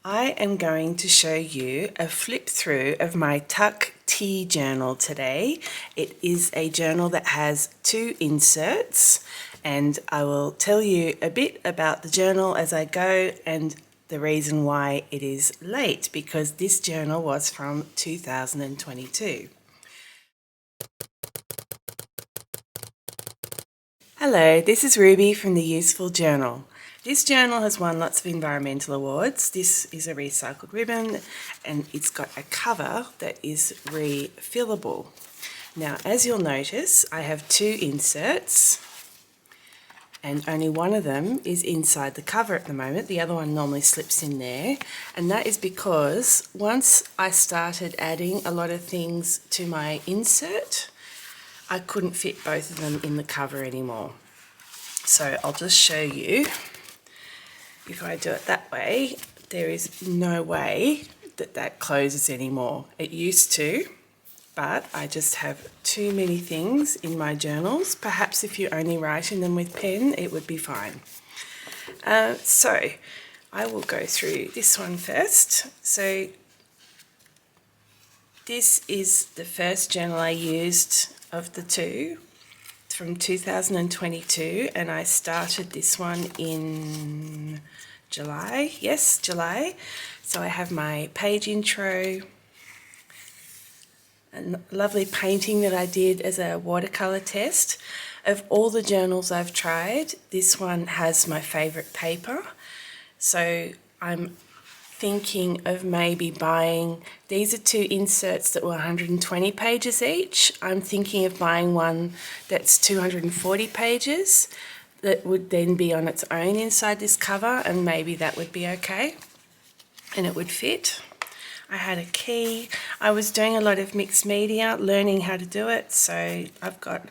I am going to show you a flip through of my Takkti journal today. It is a journal that has 2 inserts, and I will tell you a bit about the journal as I go and the reason why it is late, because this journal was from 2022. Hello, this is Ruby from the Useful Journal. This journal has won lots of environmental awards. This is a recycled ribbon and it's got a cover that is refillable. Now, as you'll notice, I have 2 inserts and only one of them is inside the cover at the moment. The other one normally slips in there, and that is because once I started adding a lot of things to my insert, I couldn't fit both of them in the cover anymore. So I'll just show you. If I do it that way, there is no way that that closes anymore. It used to, but I just have too many things in my journals. Perhaps if you only write in them with pen, it would be fine. So I will go through this one first. So this is the first journal I used of the 2 from 2022, and I started this one in July. Yes, July. So I have my page intro, a lovely painting that I did as a watercolour test. Of all the journals I've tried, this one has my favourite paper. So I'm thinking of maybe buying, these are 2 inserts that were 120 pages each. I'm thinking of buying one that's 240 pages that would then be on its own inside this cover, and maybe that would be okay and it would fit. I had a key. I was doing a lot of mixed media, learning how to do it, so I've got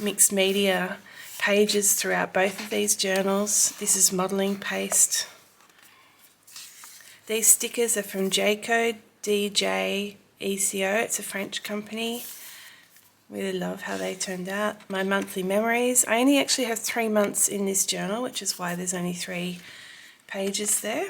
mixed media pages throughout both of these journals. This is modelling paste. These stickers are from Djeco, Djeco. It's a French company. Really love how they turned out. My monthly memories. I only actually have 3 months in this journal, which is why there's only 3 pages there.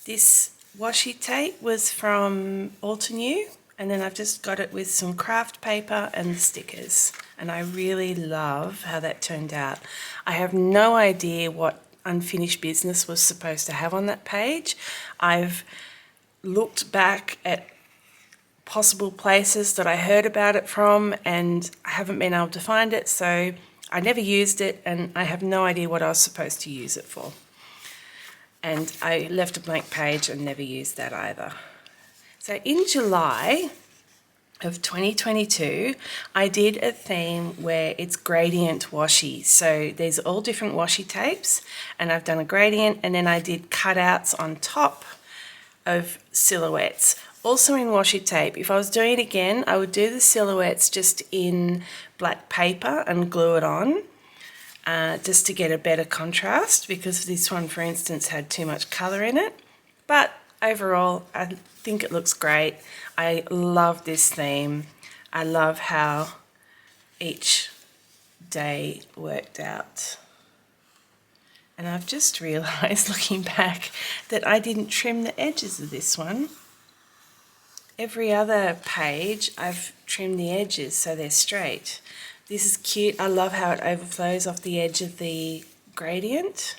This washi tape was from Altenew, and then I've just got it with some craft paper and the stickers. And I really love how that turned out. I have no idea what unfinished business was supposed to have on that page. I've looked back at possible places that I heard about it from, and I haven't been able to find it, so I never used it, and I have no idea what I was supposed to use it for. And I left a blank page and never used that either. So in July of 2022, I did a theme where it's gradient washi. So there's all different washi tapes, and I've done a gradient, and then I did cutouts on top of silhouettes. Also in washi tape. If I was doing it again, I would do the silhouettes just in black paper and glue it on, just to get a better contrast, because this one, for instance, had too much colour in it. But overall, I think it looks great. I love this theme. I love how each day worked out. And I've just realised, looking back, that I didn't trim the edges of this one. Every other page I've trimmed the edges so they're straight. This is cute. I love how it overflows off the edge of the gradient.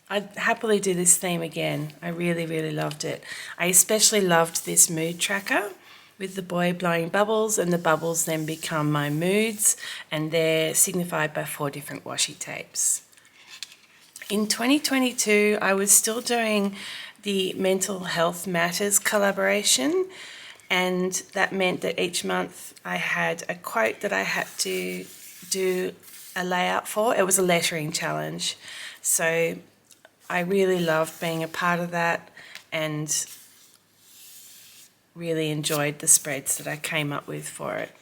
I'd happily do this theme again. I really, really loved it. I especially loved this mood tracker with the boy blowing bubbles, and the bubbles then become my moods, and they're signified by 4 different washi tapes. In 2022, I was still doing the Mental Health Matters collaboration, and that meant that each month I had a quote that I had to do a layout for. It was a lettering challenge. So I really loved being a part of that and really enjoyed the spreads that I came up with for it.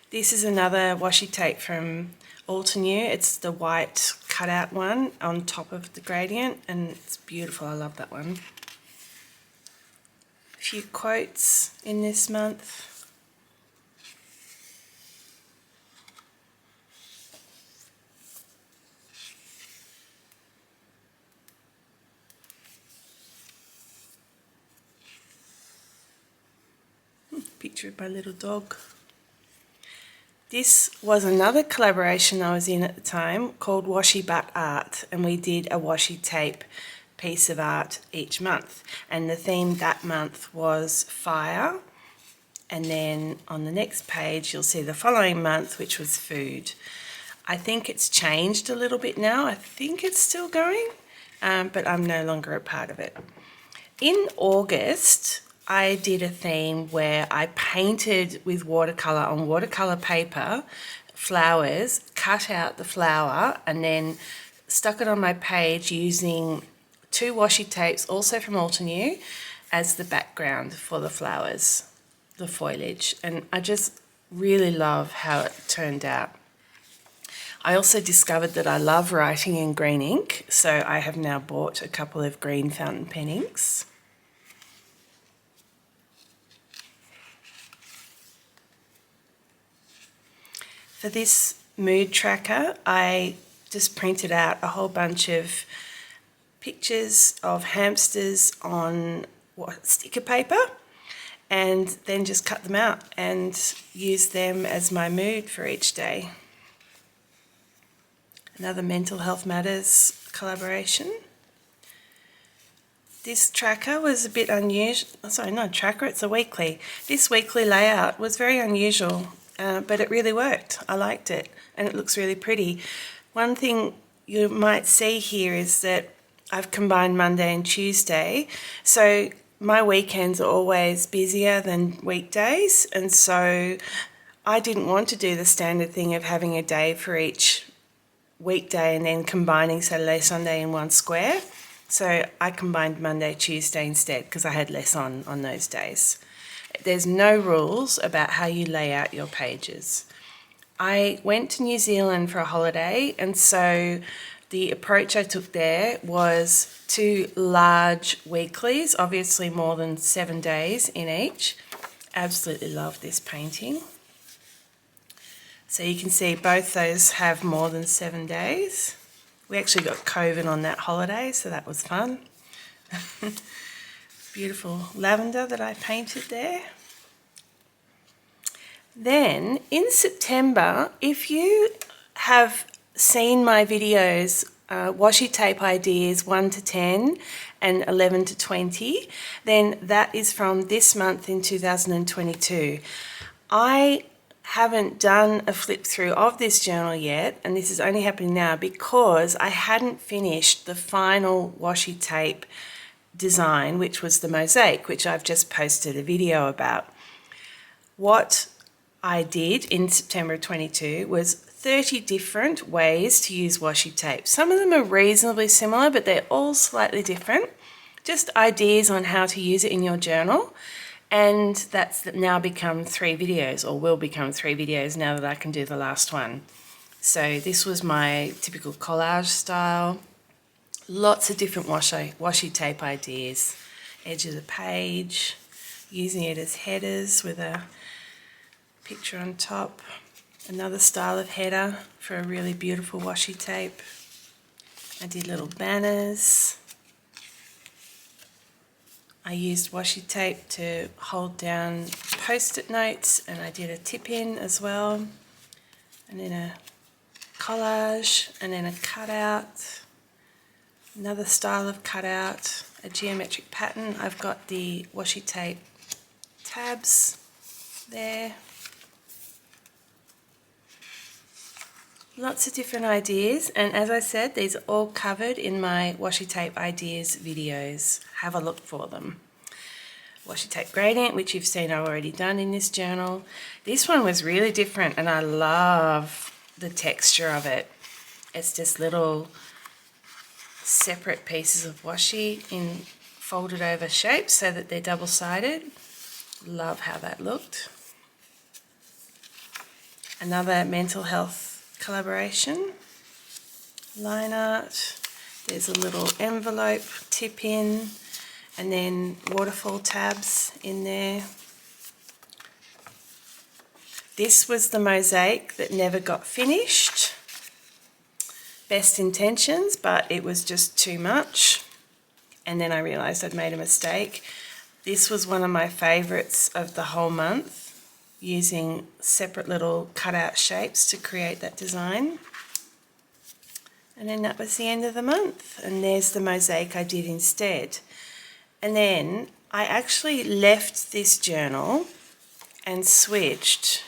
This is another washi tape from Altenew. It's the white cutout one on top of the gradient, and it's beautiful. I love that one. A few quotes in this month. Picture of my little dog. This was another collaboration I was in at the time called Washi But Art, and we did a washi tape piece of art each month, and the theme that month was fire, and then on the next page you'll see the following month, which was food. I think it's changed a little bit now. I think it's still going, but I'm no longer a part of it. In August, I did a theme where I painted with watercolour on watercolour paper, flowers, cut out the flower and then stuck it on my page using 2 washi tapes, also from Altenew, as the background for the flowers, the foliage. And I just really love how it turned out. I also discovered that I love writing in green ink, so I have now bought a couple of green fountain pen inks. For this mood tracker, I just printed out a whole bunch of pictures of hamsters on sticker paper and then just cut them out and use them as my mood for each day. Another Mental Health Matters collaboration. This tracker was a bit unusual. Sorry, not a tracker, it's a weekly. This weekly layout was very unusual. But it really worked. I liked it and it looks really pretty. One thing you might see here is that I've combined Monday and Tuesday, so my weekends are always busier than weekdays, and so I didn't want to do the standard thing of having a day for each weekday and then combining Saturday, Sunday in one square. So I combined Monday, Tuesday instead because I had less on those days. There's no rules about how you lay out your pages. I went to New Zealand for a holiday, and so the approach I took there was 2 large weeklies, obviously more than 7 days in each. Absolutely love this painting. So you can see both those have more than 7 days. We actually got COVID on that holiday, so that was fun. Beautiful lavender that I painted there. Then in September, if you have seen my videos, washi tape ideas 1 to 10 and 11 to 20, then that is from this month in 2022. I haven't done a flip through of this journal yet, and this is only happening now because I hadn't finished the final washi tape design, which was the mosaic, which I've just posted a video about. What I did in September 22 was 30 different ways to use washi tape. Some of them are reasonably similar, but they're all slightly different. Just ideas on how to use it in your journal. And that's now become 3 videos, or will become 3 videos now that I can do the last one. So this was my typical collage style. Lots of different washi tape ideas. Edge of the page, using it as headers with a picture on top. Another style of header for a really beautiful washi tape. I did little banners. I used washi tape to hold down post-it notes, and I did a tip-in as well. And then a collage, and then a cutout. Another style of cutout, a geometric pattern. I've got the washi tape tabs there. Lots of different ideas, and as I said, these are all covered in my washi tape ideas videos. Have a look for them. Washi tape gradient, which you've seen I've already done in this journal. This one was really different, and I love the texture of it. It's just little separate pieces of washi in folded over shapes so that they're double-sided. Love how that looked. Another mental health collaboration, line art. There's a little envelope tip in, and then waterfall tabs in there. This was the mosaic that never got finished. Best intentions, but it was just too much, and then I realized I'd made a mistake. This was one of my favourites of the whole month, using separate little cutout shapes to create that design. And then that was the end of the month, and there's the mosaic I did instead. And then I actually left this journal and switched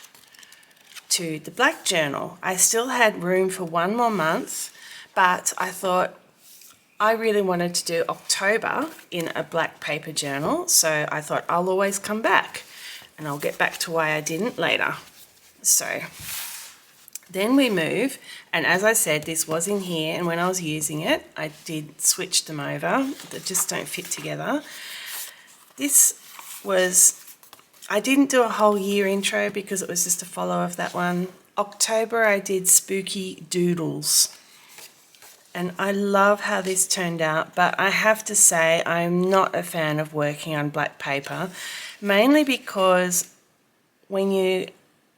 to the black journal. I still had room for one more month, but I thought I really wanted to do October in a black paper journal, so I thought I'll always come back, and I'll get back to why I didn't later. So then we move, and as I said, this was in here, and when I was using it, I did switch them over. They just don't fit together. This was, I didn't do a whole year intro because it was just a follow of that one. October I did spooky doodles, and I love how this turned out, but I have to say I'm not a fan of working on black paper, mainly because when you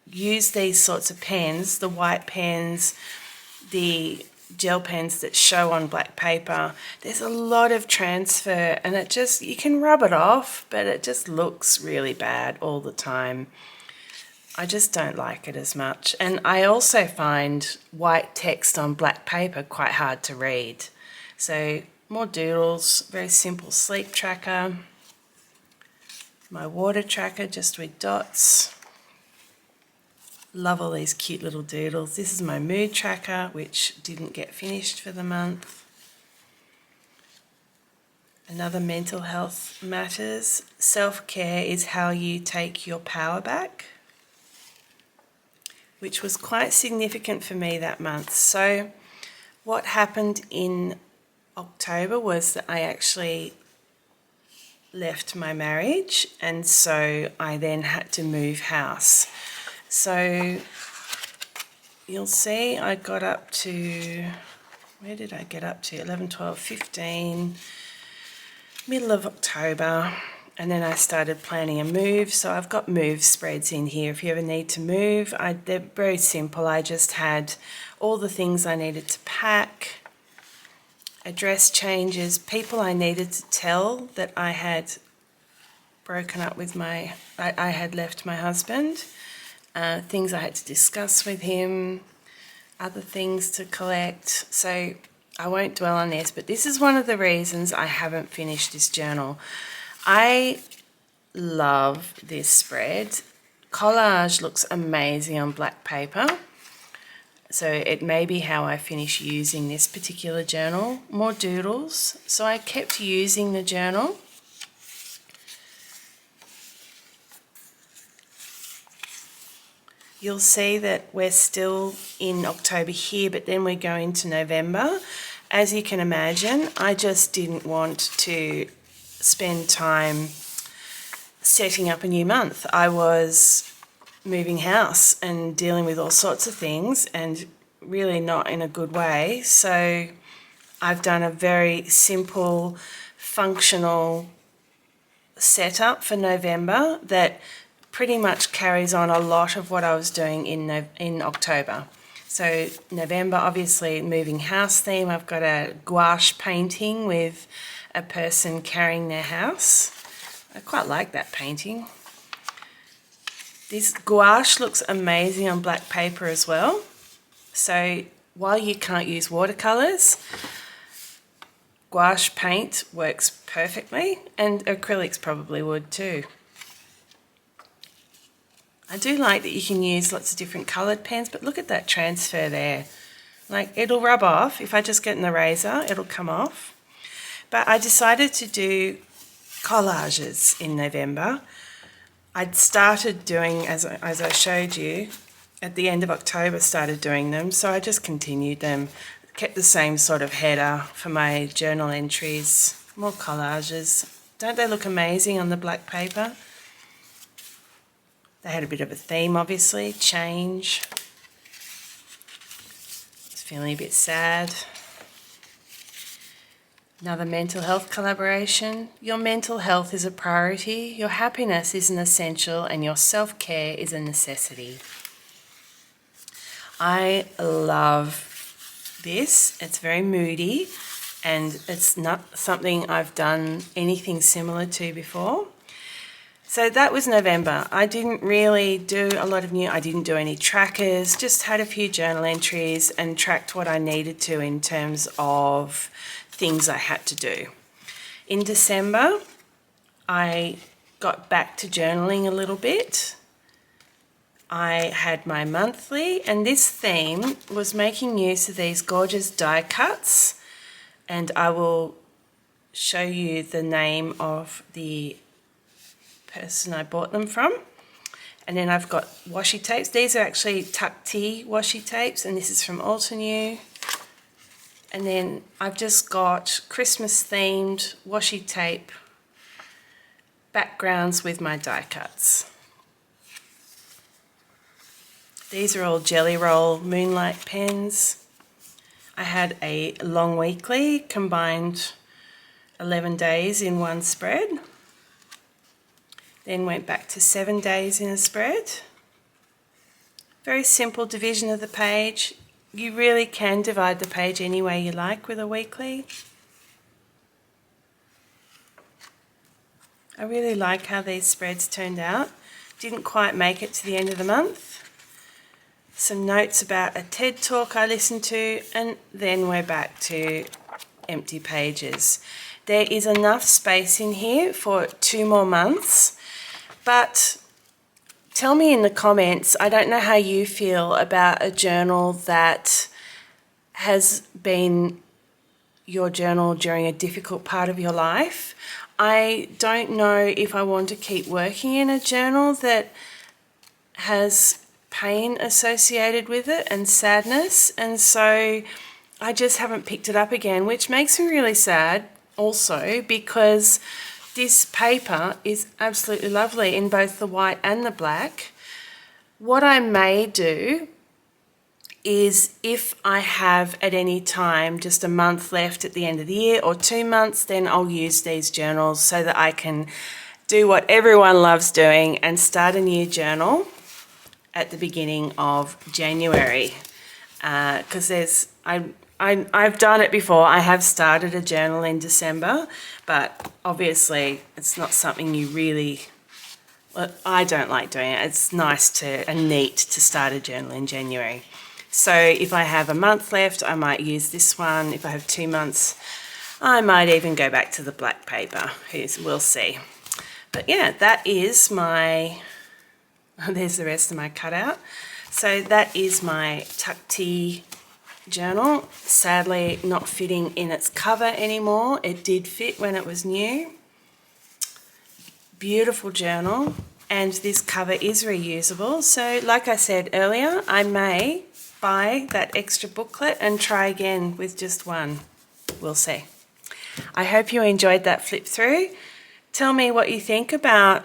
use these sorts of pens, the white pens, the gel pens that show on black paper, there's a lot of transfer, and it just, you can rub it off, but it just looks really bad all the time. I just don't like it as much. And I also find white text on black paper quite hard to read. So more doodles, very simple sleep tracker, my water tracker just with dots. Love all these cute little doodles. This is my mood tracker, which didn't get finished for the month. Another mental health matters. Self-care is how you take your power back, which was quite significant for me that month. So what happened in October was that I actually left my marriage, and so I then had to move house. So you'll see I got up to, where did I get up to? 11, 12, 15, middle of October, and then I started planning a move. So I've got move spreads in here if you ever need to move. They're very simple. I just had all the things I needed to pack, address changes, people I needed to tell that I had broken up with I had left my husband. Things I had to discuss with him, other things to collect. So I won't dwell on this, but this is one of the reasons I haven't finished this journal. I love this spread. Collage looks amazing on black paper. So it may be how I finish using this particular journal. More doodles. So I kept using the journal. You'll see that we're still in October here, but then we go into November. As you can imagine, I just didn't want to spend time setting up a new month. I was moving house and dealing with all sorts of things, and really not in a good way. So I've done a very simple, functional setup for November that pretty much carries on a lot of what I was doing in October. So November, obviously moving house theme. I've got a gouache painting with a person carrying their house. I quite like that painting. This gouache looks amazing on black paper as well. So while you can't use watercolours, gouache paint works perfectly, and acrylics probably would too. I do like that you can use lots of different coloured pens, but look at that transfer there. Like, it'll rub off. If I just get an eraser, it'll come off. But I decided to do collages in November. I'd started doing, as I showed you, at the end of October started doing them, so I just continued them. Kept the same sort of header for my journal entries. More collages. Don't they look amazing on the black paper? They had a bit of a theme, obviously, change. It's feeling a bit sad. Another mental health collaboration. Your mental health is a priority, your happiness is an essential, and your self-care is a necessity. I love this. It's very moody, and it's not something I've done anything similar to before. So that was November. I didn't really do a lot of I didn't do any trackers, just had a few journal entries and tracked what I needed to in terms of things I had to do. In December, I got back to journaling a little bit. I had my monthly, and this theme was making use of these gorgeous die cuts, and I will show you the name of the person I bought them from. And then I've got washi tapes. These are actually Takkti washi tapes, and this is from Altenew. And then I've just got Christmas themed washi tape backgrounds with my die cuts. These are all Jelly Roll Moonlight pens. I had a long weekly, combined 11 days in one spread. Then went back to 7 days in a spread. Very simple division of the page. You really can divide the page any way you like with a weekly. I really like how these spreads turned out. Didn't quite make it to the end of the month. Some notes about a TED talk I listened to, and then we're back to empty pages. There is enough space in here for 2 more months. But tell me in the comments, I don't know how you feel about a journal that has been your journal during a difficult part of your life. I don't know if I want to keep working in a journal that has pain associated with it and sadness, and so I just haven't picked it up again, which makes me really sad also, because this paper is absolutely lovely in both the white and the black. What I may do is, if I have at any time just a month left at the end of the year or 2 months, then I'll use these journals so that I can do what everyone loves doing and start a new journal at the beginning of January. Because I've done it before. I have started a journal in December, but obviously it's not something you really, well, I don't like doing it. It's nice and neat to start a journal in January. So if I have a month left, I might use this one. If I have 2 months, I might even go back to the black paper. We'll see. But yeah, that is my, there's the rest of my cutout. So that is my Takkti journal. Sadly not fitting in its cover anymore. It did fit when it was new. Beautiful journal, and this cover is reusable. So like I said earlier, I may buy that extra booklet and try again with just one. We'll see. I hope you enjoyed that flip through. Tell me what you think about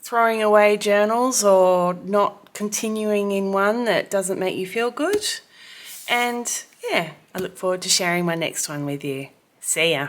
throwing away journals or not continuing in one that doesn't make you feel good. And yeah, I look forward to sharing my next one with you. See ya.